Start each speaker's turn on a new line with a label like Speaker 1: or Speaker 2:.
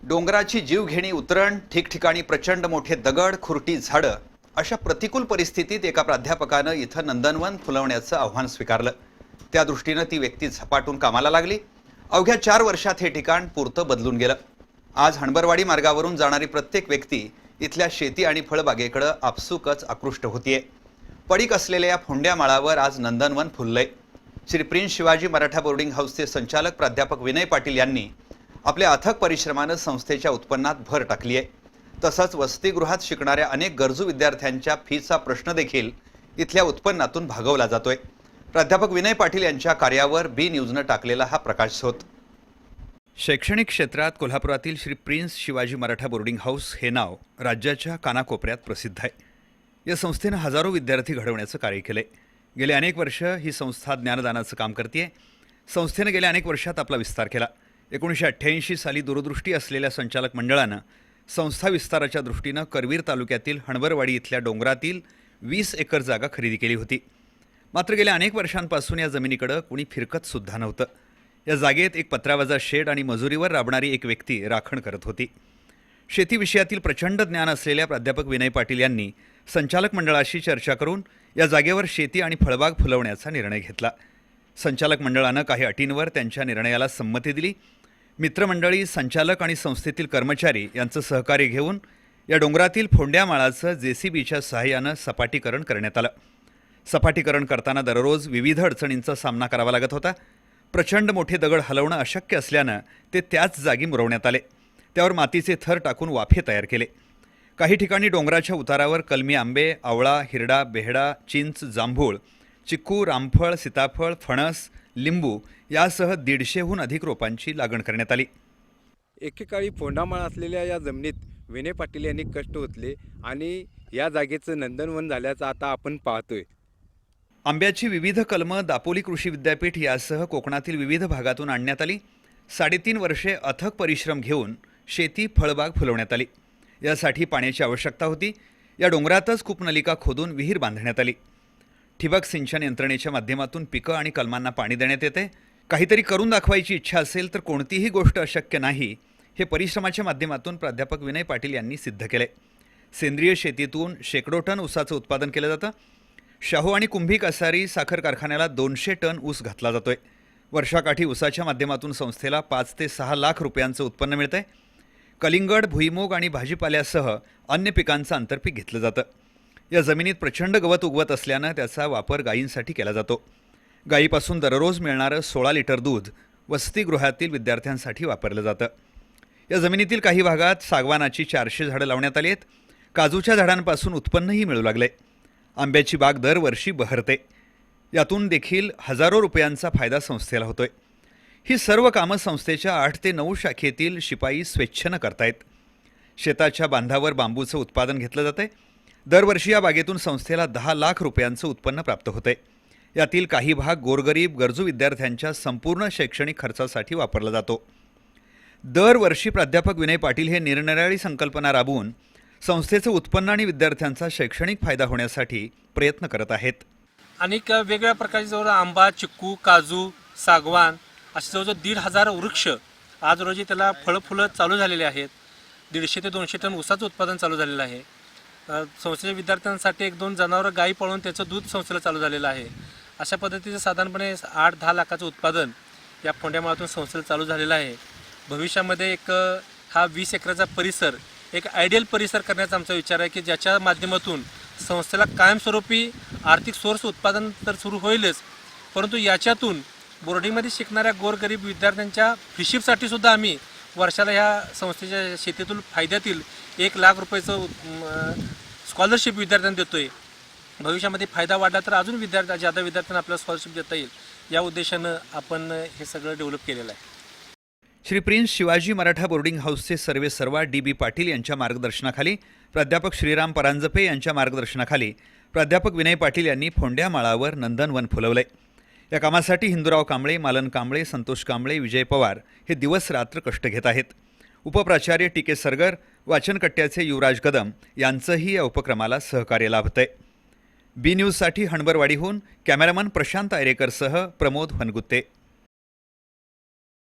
Speaker 1: डोंगराची जीवघेणी उतरण, ठिकठिकाणी प्रचंड मोठे दगड, खुरटी झाडं अशा प्रतिकूल परिस्थितीत एका प्राध्यापकानं इथं नंदनवन फुलवण्याचं आव्हान स्वीकारलं. त्या दृष्टीनं ती व्यक्ती झपाटून कामाला लागली. अवघ्या 4 वर्षात हे ठिकाण पुरतं बदलून गेलं. आज हणबरवाडी मार्गावरून जाणारी प्रत्येक व्यक्ती इथल्या शेती आणि फळबागेकडे आपसुकच आकृष्ट होतीये. पडीक असलेल्या या फोंड्या माळावर आज नंदनवन फुललंय. श्री प्रिन्स शिवाजी मराठा बोर्डिंग हाऊसचे संचालक प्राध्यापक विनय पाटील यांनी आपल्या अथक परिश्रमानं संस्थेच्या उत्पन्नात भर टाकली आहे. तसंच वसतिगृहात शिकणाऱ्या अनेक गरजू विद्यार्थ्यांच्या फीचा प्रश्न देखील इथल्या उत्पन्नातून भागवला जातोय. प्राध्यापक विनय पाटील यांच्या कार्यावर बी न्यूजनं टाकलेला हा प्रकाशझोत. शैक्षणिक क्षेत्रात कोल्हापुरातील Shri prince Shivaji Maratha boarding house हे नाव राज्याच्या कानाकोपऱ्यात प्रसिद्ध आहे. या संस्थेनं हजारो विद्यार्थी घडवण्याचं कार्य केलंय. गेले अनेक वर्ष ही संस्था ज्ञानदानाचं काम करते. संस्थेनं गेल्या अनेक वर्षात आपला विस्तार केला. 1988 साली दूरदृष्टी असलेल्या संचालक मंडळानं संस्था विस्ताराच्या दृष्टीनं करवीर तालुक्यातील हणबरवाडी इथल्या डोंगरातील 20 एकर जागा खरेदी केली होती. मात्र गेल्या अनेक वर्षांपासून या जमिनीकडे कुणी फिरकतसुद्धा नव्हतं. या जागेत एक पत्रावजा शेड आणि मजुरीवर राबणारी एक व्यक्ती राखण करत होती. शेती विषयातील प्रचंड ज्ञान असलेल्या प्राध्यापक विनय पाटील यांनी संचालक मंडळाशी चर्चा करून या जागेवर शेती आणि फळबाग फुलवण्याचा निर्णय घेतला. संचालक मंडळानं काही अटींवर त्यांच्या निर्णयाला संमती दिली. मित्रमंडळी, संचालक आणि संस्थेतील कर्मचारी यांचं सहकार्य घेऊन या डोंगरातील फोंड्या माळाचं JCBच्या सहाय्यानं सपाटीकरण करण्यात आलं. सपाटीकरण करताना दररोज विविध अडचणींचा सामना करावा लागत होता. प्रचंड मोठे दगड हलवणं अशक्य असल्यानं ते त्याच जागी मुरवण्यात आले. त्यावर मातीचे थर टाकून वाफे तयार केले. काही ठिकाणी डोंगराच्या उतारावर कलमी आंबे, आवळा, हिरडा, बेहडा, चिंच, जांभूळ, चिक्कू, रामफळ, सीताफळ, फणस, लिंबू यासह 150हून अधिक रोपांची लागण करण्यात आली.
Speaker 2: एकेकाळी फोंडामाळ असलेल्या या जमिनीत विनय पाटील यांनी कष्ट ओतले आणि या जागेचं नंदनवन झाल्याचं आता आपण पाहतोय.
Speaker 1: आंब्याची विविध कलमं दापोली कृषी विद्यापीठ यासह कोकणातील विविध भागातून आणण्यात आली. 3.5 वर्षे अथक परिश्रम घेऊन शेती फळबाग फुलवण्यात आली. यासाठी पाण्याची आवश्यकता होती. या डोंगरातच कूपनलिका खोदून विहीर बांधण्यात आली. ठिबक सिंचन यंत्रणेच्या माध्यमातून पिकं आणि कलमांना पाणी देण्यात येते. काहीतरी करून दाखवायची इच्छा असेल तर कोणतीही गोष्ट अशक्य नाही, हे परिश्रमाच्या माध्यमातून प्राध्यापक विनय पाटील यांनी सिद्ध केले. सेंद्रिय शेतीतून शेकडो टन ऊसाचं उत्पादन केलं जातं. शाहू आणि कुंभी कसारी साखर कारखान्याला 200 टन ऊस घातला जातोय. वर्षाकाठी ऊसाच्या माध्यमातून संस्थेला 5 ते 6 लाख रुपयांचं उत्पन्न मिळतंय. कलिंगड, भुईमूग आणि भाजीपाल्यासह अन्य पिकांचं आंतरपीक घेतलं जातं. या जमिनीत प्रचंड गवत उगवत असल्यानं त्याचा वापर गायींसाठी केला जातो. गायीपासून दररोज मिळणारं 16 लिटर दूध वसतिगृहातील विद्यार्थ्यांसाठी वापरलं जातं. या जमिनीतील काही भागात सागवानाची 400 झाडं लावण्यात आली आहेत. काजूच्या झाडांपासून उत्पन्नही मिळू लागले. आंब्याची बाग दरवर्षी बहरते. यातून देखील हजारो रुपयांचा फायदा संस्थेला होतोय. ही सर्व कामं संस्थेच्या 8 ते 9 शाखेतील शिपाई स्वेच्छेनं करतायत. शेताच्या बांधावर बांबूचं उत्पादन घेतलं जातंय. दरवर्षी या बागेतून संस्थेला 10 लाख रुपयांचं उत्पन्न प्राप्त होतंय. यातील काही भाग गोरगरीब गरजू विद्यार्थ्यांच्या संपूर्ण शैक्षणिक खर्चासाठी वापरला जातो. दरवर्षी प्राध्यापक विनय पाटील हे निरनिराळी संकल्पना राबवून संस्थेचं उत्पन्न आणि विद्यार्थ्यांचा शैक्षणिक फायदा होण्यासाठी प्रयत्न करत आहेत.
Speaker 3: अनेक वेगवेगळ्या प्रकारचे जवळ आंबा, चिक्कू, काजू, सागवान असे जवळजवळ 1,500 वृक्ष आज रोजी त्याला फळं चालू झालेले आहेत. 150 ते 200 टन ऊसाचं उत्पादन चालू झालेलं आहे. संस्थेच्या विद्यार्थ्यांसाठी 1-2 जनावरं गायी पळून त्याचं दूध संस्थेला चालू झालेलं आहे. अशा पद्धतीचं साधारणपणे 8-10 लाखाचं उत्पादन या फोंड्यामाळातून संस्थेला चालू झालेलं आहे. भविष्यामध्ये हा 20 एकराचा परिसर एक आयडियल परिसर करण्याचा आमचा विचार आहे की ज्याच्या माध्यमातून संस्थेला कायमस्वरूपी आर्थिक सोर्स उत्पादन तर सुरू होईलच, परंतु याच्यातून बोर्डिंगमध्ये शिकणाऱ्या गोरगरीब विद्यार्थ्यांच्या फीशिपसाठी सुद्धा आम्ही वर्षाला ह्या संस्थेच्या शेतीतून फायद्यातील 1 लाख रुपयाचं स्कॉलरशिप विद्यार्थ्यांना देतोय. भविष्यामध्ये फायदा वाढला तर अजून ज्यादा विद्यार्थ्यांना आपल्याला स्कॉलरशिप देता येईल, या उद्देशानं आपण हे सगळं डेव्हलप केलेलं आहे.
Speaker 1: श्री प्रिन्स शिवाजी मराठा बोर्डिंग हाऊसचे सर्वेसर्वा DB पाटील यांच्या मार्गदर्शनाखाली, प्राध्यापक श्रीराम परांजपे यांच्या मार्गदर्शनाखाली प्राध्यापक विनय पाटील यांनी फोंड्या माळावर नंदनवन फुलवलंय. या कामासाठी हिंदूराव कांबळे, मालन कांबळे, संतोष कांबळे, विजय पवार हे दिवस रात्र कष्ट घेत आहेत. उपप्राचार्य TK सरगर, वाचनकट्ट्याचे युवराज कदम यांचंही या उपक्रमाला सहकार्य लाभतंय. बी न्यूजसाठी हणबरवाडीहून कॅमेरामन प्रशांत आयरेकरसह प्रमोद वनगुत्ते.